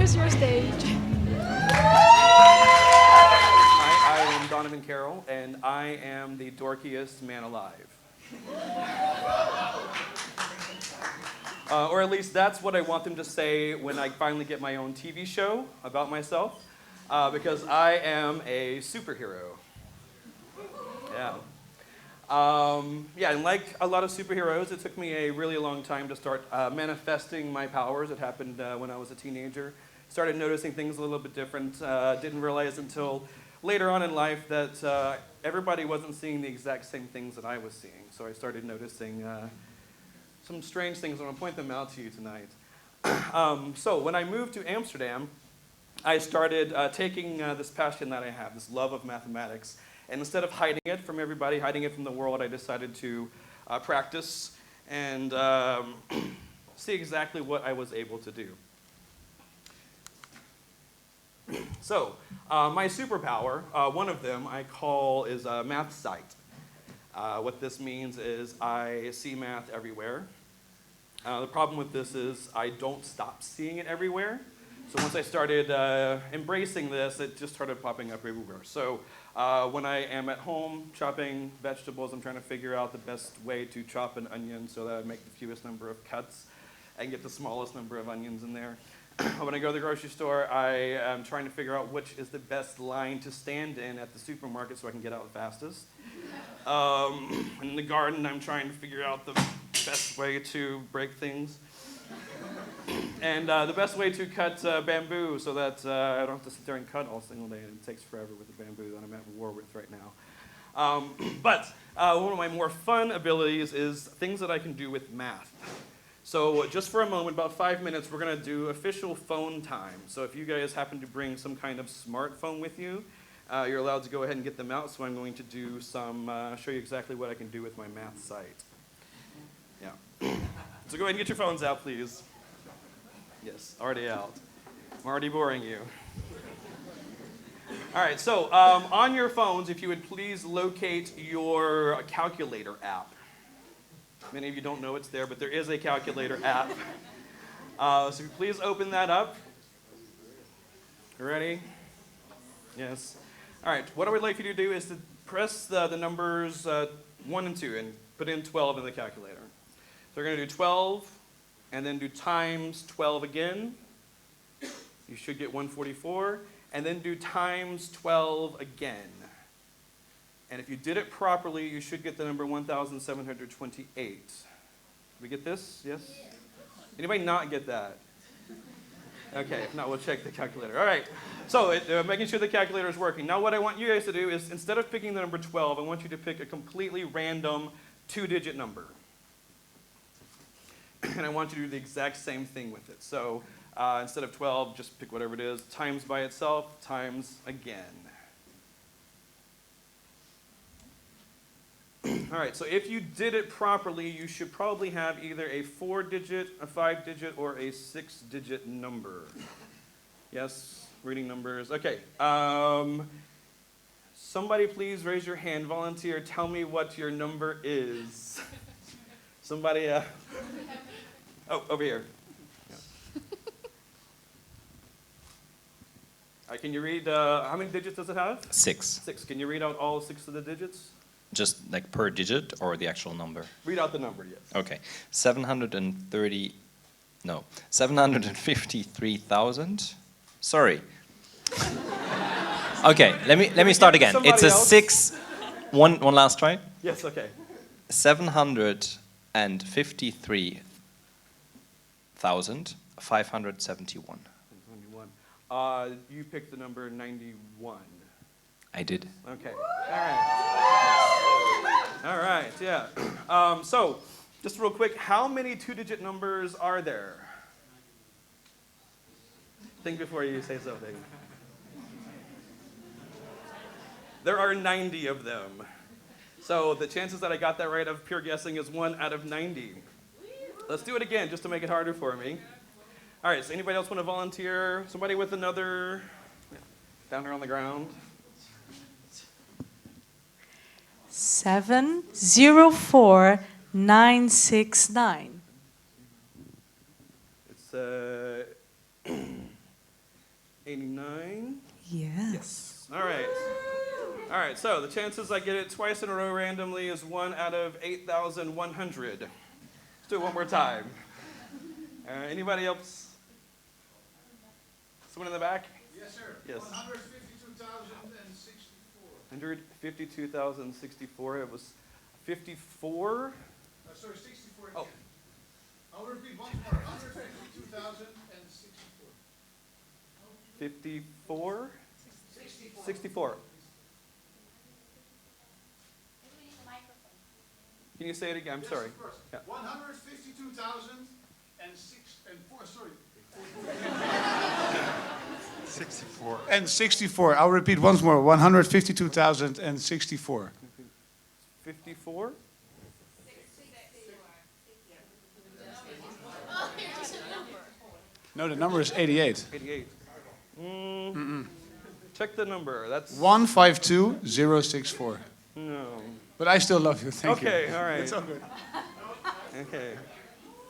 is your stage. Hi, I am Donovan Carroll, and I am the dorkiest man alive. Or at least that's what I want them to say when I finally get my own TV show about myself, because I am a superhero. Yeah. Yeah, and like a lot of superheroes, it took me a really long time to start manifesting my powers. It happened when I was a teenager. Started noticing things a little bit different. Didn't realize until later on in life that everybody wasn't seeing the exact same things that I was seeing. So I started noticing some strange things. I want to point them out to you tonight. So when I moved to Amsterdam, I started taking this passion that I have, this love of mathematics, and instead of hiding it from everybody, hiding it from the world, I decided to practice and see exactly what I was able to do. So, my superpower, one of them I call is math sight. What this means is I see math everywhere. The problem with this is I don't stop seeing it everywhere. So once I started embracing this, it just started popping up everywhere. So when I am at home chopping vegetables, I'm trying to figure out the best way to chop an onion so that I make the fewest number of cuts and get the smallest number of onions in there. When I go to the grocery store, I am trying to figure out which is the best line to stand in at the supermarket so I can get out the fastest. In the garden, I'm trying to figure out the best way to break things. And the best way to cut bamboo so that I don't have to sit there and cut all single day, and it takes forever with the bamboo that I'm at war with right now. But one of my more fun abilities is things that I can do with math. So just for a moment, about 5 minutes, we're going to do official phone time. So if you guys happen to bring some kind of smartphone with you, you're allowed to go ahead and get them out. So I'm going to do some, show you exactly what I can do with my math site. Yeah. So go ahead and get your phones out, please. Yes, already out. I'm already boring you. All right, so on your phones, if you would please locate your calculator app. Many of you don't know it's there, but there is a calculator app. So if you please open that up. You ready? Yes. All right, what I would like you to do is to press the numbers 1 and 2 and put in 12 in the calculator. So we're going to do 12, and then do times 12 again. You should get 144, and then do times 12 again. And if you did it properly, you should get the number 1,728. Did we get this? Yes? Anybody not get that? Okay, if not, we'll check the calculator. All right, so making sure the calculator is working. Now what I want you guys to do is, instead of picking the number 12, I want you to pick a completely random 2-digit number. And I want you to do the exact same thing with it. So instead of 12, just pick whatever it is, times by itself, times again. All right, so if you did it properly, you should probably have either a 4-digit, a 5-digit, or a 6-digit number. Yes, reading numbers. Okay. Somebody please raise your hand. Volunteer, tell me what your number is. Somebody, oh, over here. Yeah. All right, can you read, how many digits does it have? 6. 6. Can you read out all 6 of the digits? Just like per digit or the actual number? Read out the number, yes. Okay. 753,000. Sorry. Okay, let me start again. It's a 6. One last try. Yes, okay. 753,571. 91. You picked the number 91. I did. Okay. All right. All right, yeah. So, just real quick, how many 2-digit numbers are there? Think before you say something. There are 90 of them. So the chances that I got that right of pure guessing is 1 out of 90. Let's do it again just to make it harder for me. All right, so anybody else want to volunteer? Somebody with another, down here on the ground. 704969. It's 89. Yes. All right. All right, so the chances I get it twice in a row randomly is 1 out of 8,100. Let's do it one more time. Anybody else? Someone in the back? Yes, sir. Yes. 152,064. 152,064. It was 54. Sorry, 64 Oh. again. I'll repeat once more. 152,064. 54? 64. Can you say it again? I'm Yes, sorry. of course. Yeah. 152,004. Sorry. 64. And 64. I'll repeat once more. 152,064. 54? No, the number is 88. 88. Check the number. That's 152,064. no. But I still love you. Thank you. Okay, all right. It's all good. Okay.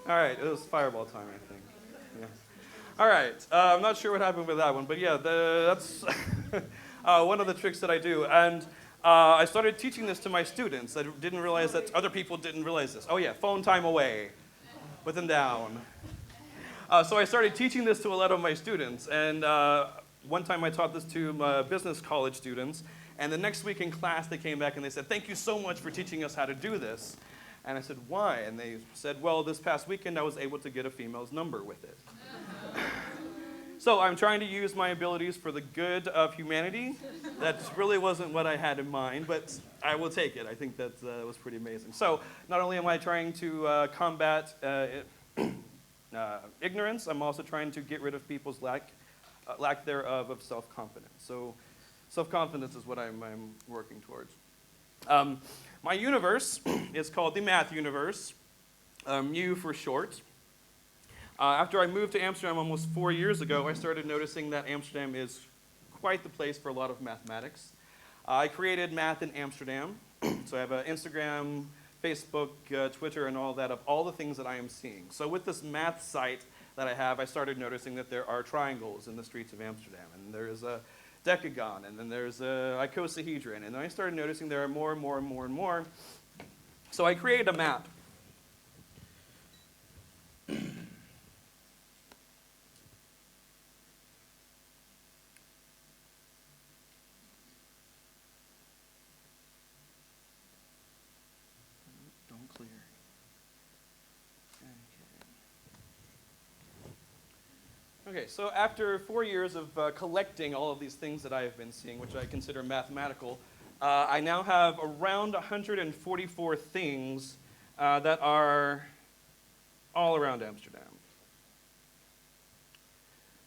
All right, it was fireball time, I think. Yeah. All right, I'm not sure what happened with that one, but yeah, that's one of the tricks that I do. And I started teaching this to my students. I didn't realize that other people didn't realize this. Oh yeah, phone time away. Put them down. So I started teaching this to a lot of my students. And one time I taught this to my business college students. And the next week in class, they came back and they said, "Thank you so much for teaching us how to do this." And I said, "Why?" And they said, "Well, this past weekend I was able to get a female's number with it." So I'm trying to use my abilities for the good of humanity. That really wasn't what I had in mind, but I will take it. I think that was pretty amazing. So not only am I trying to combat ignorance, I'm also trying to get rid of people's lack thereof of self-confidence. So self-confidence is what I'm working towards. My universe is called the Math Universe, MU for short. After I moved to Amsterdam almost 4 years ago, I started noticing that Amsterdam is quite the place for a lot of mathematics. I created Math in Amsterdam, so I have an Instagram, Facebook, Twitter, and all that of all the things that I am seeing. So with this math site that I have, I started noticing that there are triangles in the streets of Amsterdam, and there is a decagon, and then there's a icosahedron, and then I started noticing there are more and more and more and more. So I created a map. Don't clear. Okay, so after 4 years of collecting all of these things that I have been seeing, which I consider mathematical, I now have around 144 things that are all around Amsterdam.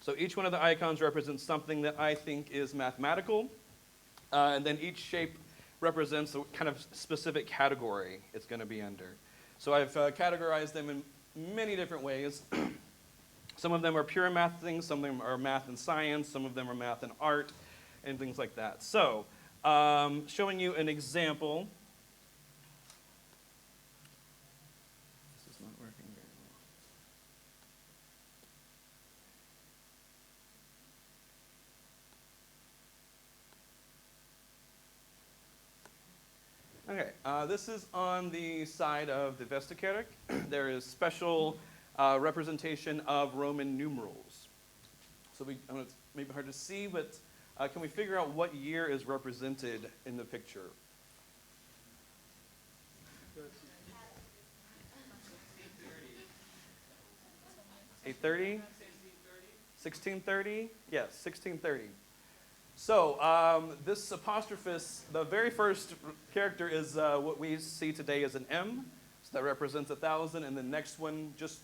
So each one of the icons represents something that I think is mathematical, and then each shape represents a kind of specific category it's going to be under. So I've categorized them in many different ways. Some of them are pure math things, some of them are math and science, some of them are math and art, and things like that. So, showing you an example. This is not working very well. Okay, this is on the side of the Vestikerk. There is special representation of Roman numerals. So I know it's maybe hard to see, but can we figure out what year is represented in the picture? 830? 1630? Yes, 1630. So this apostrophus, the very first character is what we see today as an M. So that represents 1,000, and the next one just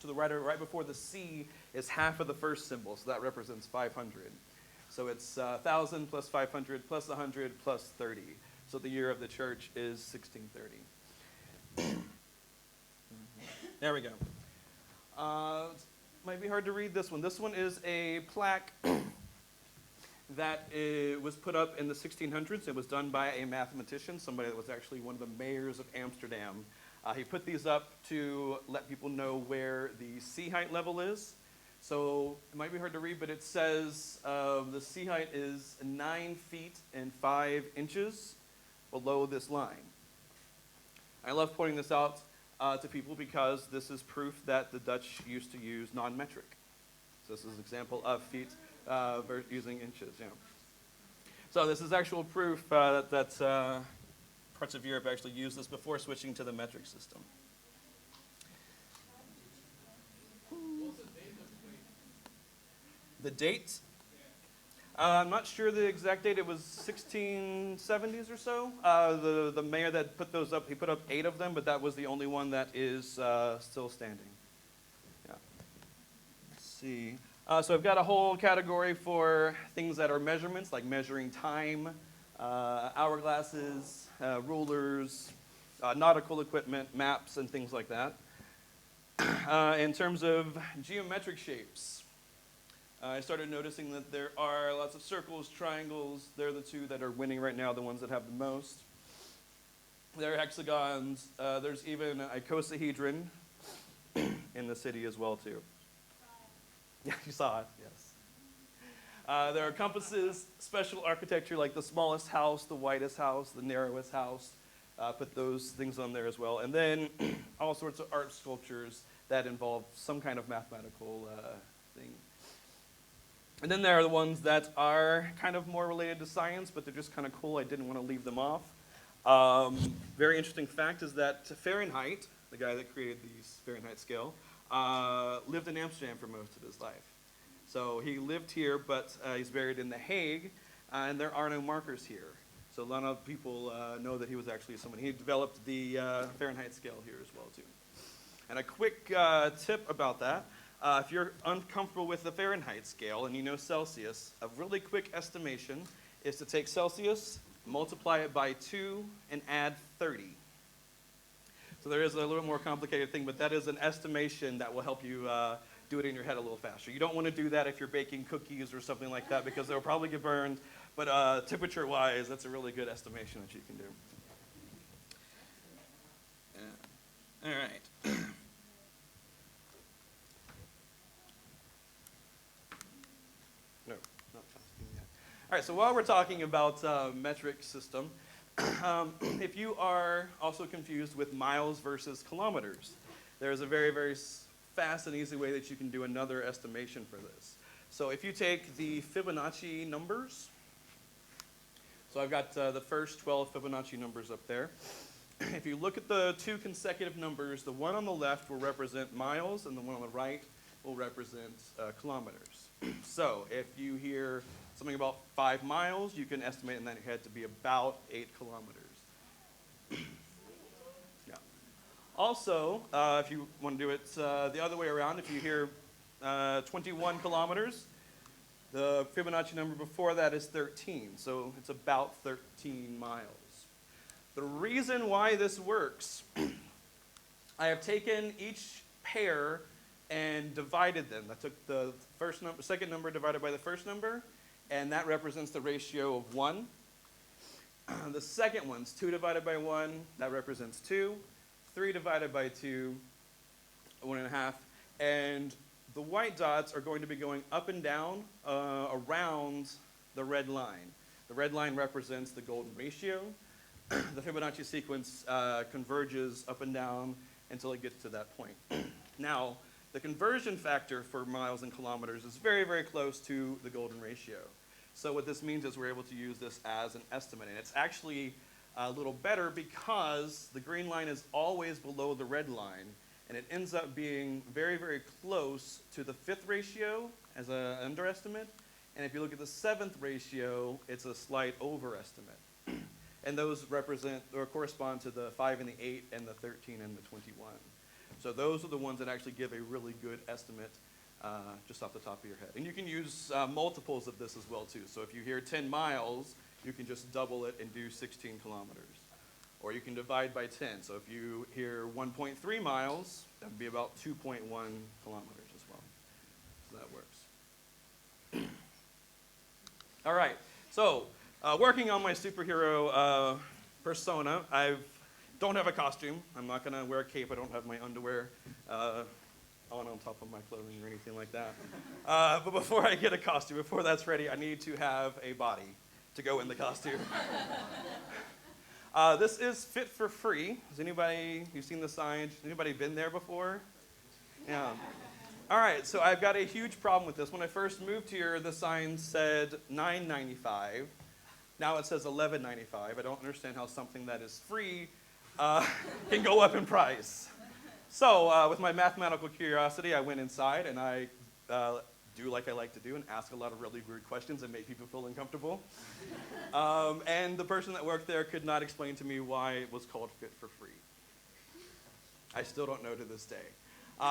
to the right before the C is half of the first symbol, so that represents 500. So it's 1,000 plus 500 plus 100 plus 30. So the year of the church is 1630. There we go. Might be hard to read this one. This one is a plaque that was put up in the 1600s. It was done by a mathematician, somebody that was actually one of the mayors of Amsterdam. He put these up to let people know where the sea height level is. So it might be hard to read, but it says the sea height is 9 feet and 5 inches below this line. I love pointing this out to people because this is proof that the Dutch used to use non-metric. So this is an example of feet using inches. Yeah. So this is actual proof that parts of Europe actually used this before switching to the metric system. The date? I'm not sure the exact date. It was 1670s or so. The mayor that put those up, he put up 8 of them, but that was the only one that is still standing. Yeah. Let's see. So I've got a whole category for things that are measurements, like measuring time, hourglasses, rulers, nautical equipment, maps, and things like that. In terms of geometric shapes, I started noticing that there are lots of circles, triangles. They're the two that are winning right now, the ones that have the most. There are hexagons. There's even a icosahedron in the city as well, too. Yeah, you saw it, yes. There are compasses, special architecture like the smallest house, the widest house, the narrowest house. Put those things on there as well. And then all sorts of art sculptures that involve some kind of mathematical thing. And then there are the ones that are kind of more related to science, but they're just kind of cool. I didn't want to leave them off. Very interesting fact is that Fahrenheit, the guy that created the Fahrenheit scale, lived in Amsterdam for most of his life. So he lived here, but he's buried in The Hague, and there are no markers here. So a lot of people know that he was actually someone. He developed the Fahrenheit scale here as well, too. And a quick tip about that. If you're uncomfortable with the Fahrenheit scale and you know Celsius, a really quick estimation is to take Celsius, multiply it by 2, and add 30. So there is a little more complicated thing, but that is an estimation that will help you do it in your head a little faster. You don't want to do that if you're baking cookies or something like that because they'll probably get burned. But temperature-wise, that's a really good estimation that you can do. Yeah. All right. No, not asking yet. All right, so while we're talking about metric system, if you are also confused with miles versus kilometers, there's a very, very fast and easy way that you can do another estimation for this. So if you take the Fibonacci numbers, so I've got the first 12 Fibonacci numbers up there. If you look at the 2 consecutive numbers, the one on the left will represent miles, and the one on the right will represent kilometers. So if you hear something about 5 miles, you can estimate in that head to be about 8 kilometers. Yeah. Also, if you want to do it the other way around, if you hear 21 kilometers, the Fibonacci number before that is 13, so it's about 13 miles. The reason why this works, I have taken each pair and divided them. I took the second number divided by the first number, and that represents the ratio of 1. The second one's 2 divided by 1, that represents 2. 3 divided by 2, 1.5. And the white dots are going to be going up and down around the red line. The red line represents the golden ratio. The Fibonacci sequence converges up and down until it gets to that point. Now, the conversion factor for miles and kilometers is very, very close to the golden ratio. So what this means is we're able to use this as an estimate. And it's actually a little better because the green line is always below the red line. And it ends up being very, very close to the 5th ratio as an underestimate. And if you look at the 7th ratio, it's a slight overestimate. And those represent or correspond to the 5 and the 8 and the 13 and the 21. So those are the ones that actually give a really good estimate just off the top of your head. And you can use multiples of this as well, too. So if you hear 10 miles, you can just double it and do 16 kilometers. Or you can divide by 10. So if you hear 1.3 miles, that would be about 2.1 kilometers as well. So that works. All right. So working on my superhero persona, I don't have a costume. I'm not going to wear a cape. I don't have my underwear on top of my clothing or anything like that. But before I get a costume, before that's ready, I need to have a body to go in the costume. This is Fit for Free. Has anybody, you've seen the sign? Anybody been there before? Yeah. All right, so I've got a huge problem with this. When I first moved here, the sign said $9.95. Now it says $11.95. I don't understand how something that is free can go up in price. So with my mathematical curiosity, I went inside and I do like I like to do and ask a lot of really weird questions and make people feel uncomfortable. And the person that worked there could not explain to me why it was called Fit for Free. I still don't know to this day.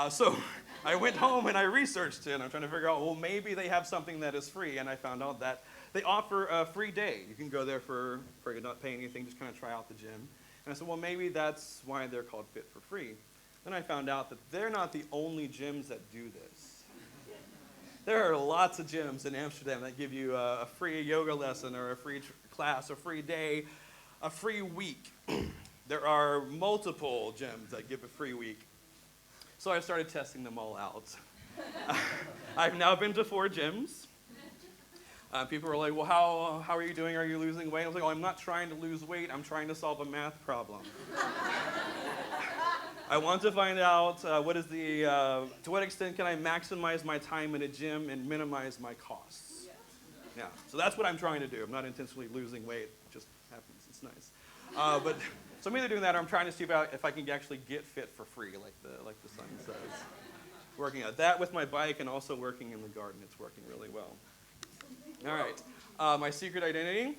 So I went home and I researched it, and I'm trying to figure out, well, maybe they have something that is free, and I found out that they offer a free day. You can go there for not paying anything, just kind of try out the gym. And I said, well, maybe that's why they're called Fit for Free. Then I found out that they're not the only gyms that do this. There are lots of gyms in Amsterdam that give you a free yoga lesson or a free class, a free day, a free week. There are multiple gyms that give a free week. So I started testing them all out. I've now been to 4 gyms. People were like, well, how are you doing? Are you losing weight? I was like, oh, I'm not trying to lose weight. I'm trying to solve a math problem. I want to find out to what extent can I maximize my time in a gym and minimize my costs? Yeah, so that's what I'm trying to do. I'm not intentionally losing weight. It just happens. It's nice. So I'm either doing that or I'm trying to see if I can actually get fit for free, like the sign says. Working at that with my bike and also working in the garden. It's working really well. All right. My secret identity.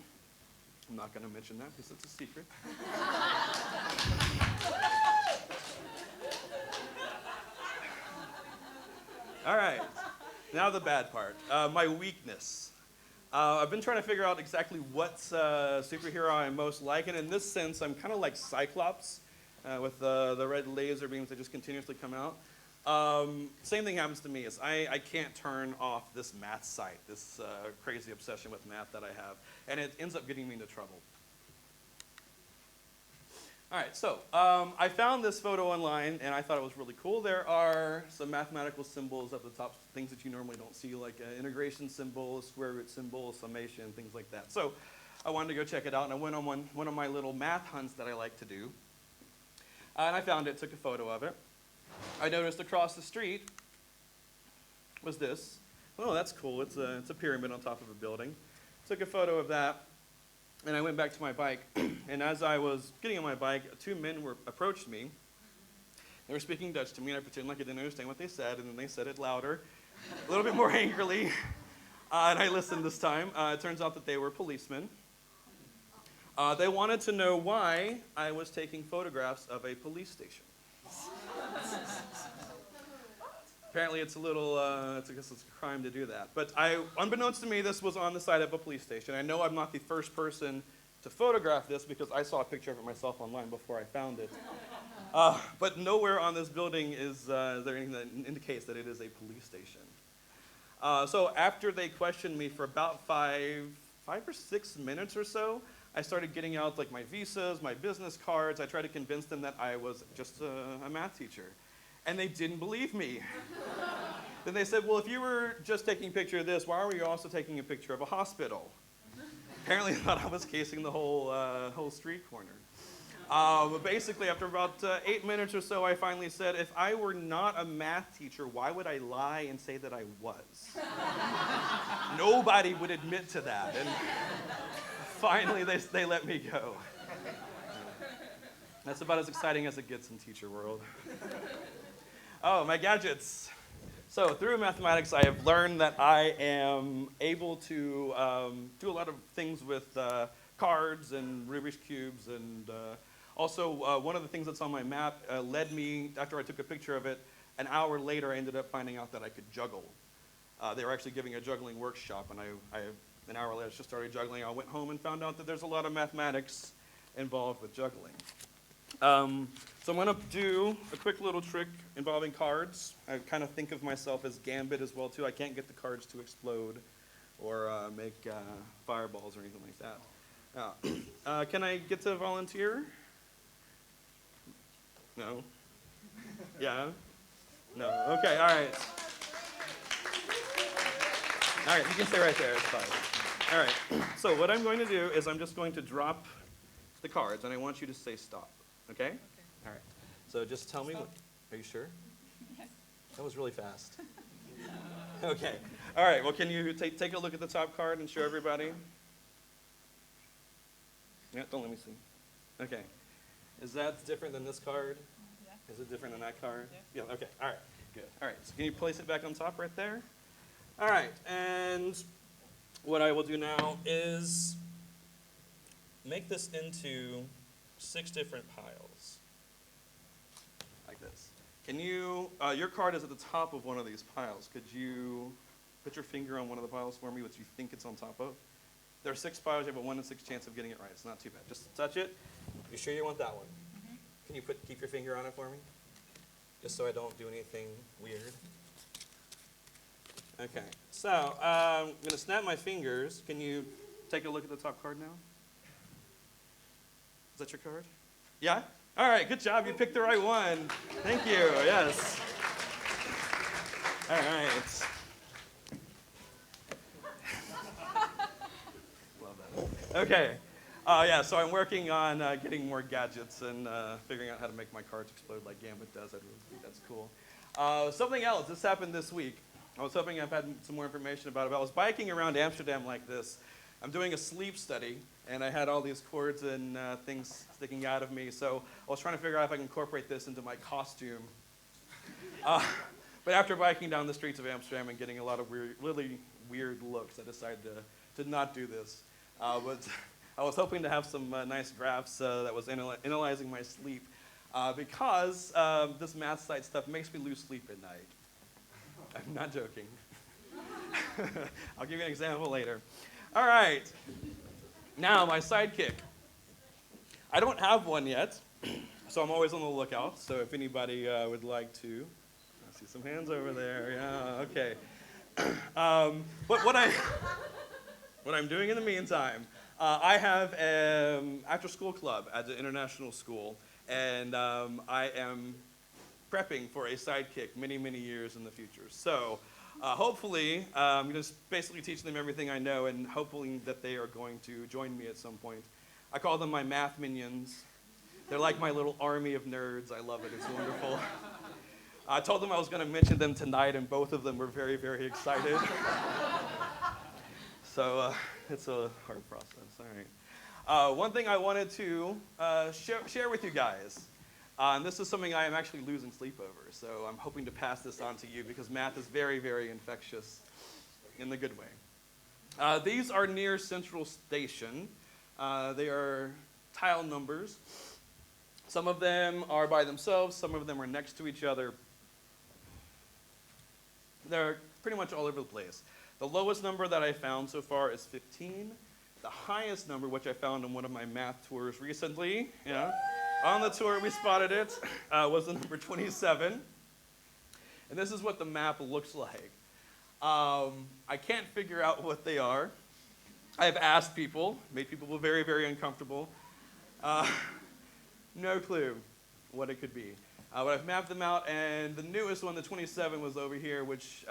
I'm not going to mention that because it's a secret. All right. Now the bad part. My weakness. I've been trying to figure out exactly what superhero I'm most like, and in this sense, I'm kind of like Cyclops with the red laser beams that just continuously come out. Same thing happens to me is I can't turn off this math site, this crazy obsession with math that I have, and it ends up getting me into trouble. All right, so I found this photo online, and I thought it was really cool. There are some mathematical symbols at the top, things that you normally don't see, like an integration symbol, a square root symbol, summation, things like that. So I wanted to go check it out, and I went on one of my little math hunts that I like to do. And I found it, took a photo of it. I noticed across the street was this. Oh, that's cool. It's a pyramid on top of a building. Took a photo of that. And I went back to my bike, and as I was getting on my bike, 2 men approached me. They were speaking Dutch to me, and I pretended like I didn't understand what they said, and then they said it louder, a little bit more angrily, and I listened this time. It turns out that they were policemen. They wanted to know why I was taking photographs of a police station. Apparently it's I guess it's a crime to do that. But unbeknownst to me, this was on the side of a police station. I know I'm not the first person to photograph this because I saw a picture of it myself online before I found it. But nowhere on this building is there anything that indicates that it is a police station. So after they questioned me for about 5 or 6 minutes or so, I started getting out like my visas, my business cards. I tried to convince them that I was just a math teacher. And they didn't believe me. Then they said, well, if you were just taking a picture of this, why were you also taking a picture of a hospital? Apparently they thought I was casing the whole street corner. But basically, after about 8 minutes or so, I finally said, if I were not a math teacher, why would I lie and say that I was? Nobody would admit to that. And finally, they let me go. That's about as exciting as it gets in teacher world. Oh, my gadgets. So through mathematics, I have learned that I am able to do a lot of things with cards and Rubik's Cubes. And also, one of the things that's on my map led me, after I took a picture of it, an hour later, I ended up finding out that I could juggle. They were actually giving a juggling workshop, and I an hour later, just started juggling. I went home and found out that there's a lot of mathematics involved with juggling. So I'm going to do a quick little trick involving cards. I kind of think of myself as Gambit as well, too. I can't get the cards to explode or make fireballs or anything like that. Can I get to volunteer? No? Yeah? No. Okay. All right. All right. You can stay right there. It's fine. All right. So what I'm going to do is I'm just going to drop the cards, and I want you to say stop. Okay? All right. So just tell me. Are you sure? Yes. That was really fast. Okay. All right. Well, can you take a look at the top card and show everybody? Yeah. Don't let me see. Okay. Is that different than this card? Yeah. Is it different than that card? Yeah. Yeah. Okay. All right. Good. All right. So can you place it back on top right there? All right. And what I will do now is make this into 6 different piles. Like this. Can you, your card is at the top of one of these piles. Could you put your finger on one of the piles for me, which you think it's on top of? There are 6 piles. You have a 1 in 6 chance of getting it right. It's not too bad. Just touch it. You sure you want that one? Mm-hmm. Can you keep your finger on it for me? Just so I don't do anything weird. Okay. So I'm going to snap my fingers. Can you take a look at the top card now? Is that your card? Yeah? All right, good job. You picked the right one. Thank you. Yes. All right. Love that. Okay. Yeah, so I'm working on getting more gadgets and figuring out how to make my cards explode like Gambit does. I really think that's cool. Something else. This happened this week. I was hoping I've had some more information about it. I was biking around Amsterdam like this. I'm doing a sleep study, and I had all these cords and things sticking out of me, so I was trying to figure out if I can incorporate this into my costume. But after biking down the streets of Amsterdam and getting a lot of really weird looks, I decided to not do this. But I was hoping to have some nice graphs that was analyzing my sleep, because this math site stuff makes me lose sleep at night. I'm not joking. I'll give you an example later. All right. Now, my sidekick. I don't have one yet, so I'm always on the lookout. So if anybody would like to, I see some hands over there. Yeah, okay. What I'm doing in the meantime, I have an after-school club at the international school, and I am prepping for a sidekick many, many years in the future. So hopefully, I'm going to basically teach them everything I know, and hopefully that they are going to join me at some point. I call them my math minions. They're like my little army of nerds. I love it. It's wonderful. I told them I was going to mention them tonight, and both of them were very, very excited. So it's a hard process. All right. One thing I wanted to share with you guys. And this is something I am actually losing sleep over, so I'm hoping to pass this on to you because math is very, very infectious in the good way. These are near Central Station. They are tile numbers. Some of them are by themselves, some of them are next to each other. They're pretty much all over the place. The lowest number that I found so far is 15. The highest number, which I found on one of my math tours recently, on the tour we spotted it, was the number 27. And this is what the map looks like. I can't figure out what they are. I have asked people, made people very, very uncomfortable. No clue what it could be. But I've mapped them out, and the newest one, the 27, was over here, which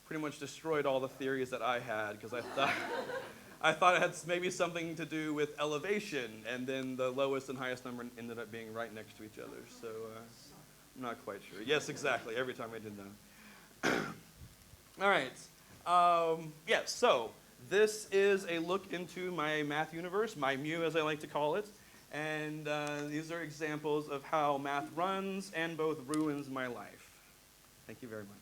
pretty much destroyed all the theories that I had, because I thought it had maybe something to do with elevation, and then the lowest and highest number ended up being right next to each other. So I'm not quite sure. Yes, exactly. Every time I did that. All right. Yes, so this is a look into my math universe, my Mew as I like to call it. And these are examples of how math runs and both ruins my life. Thank you very much.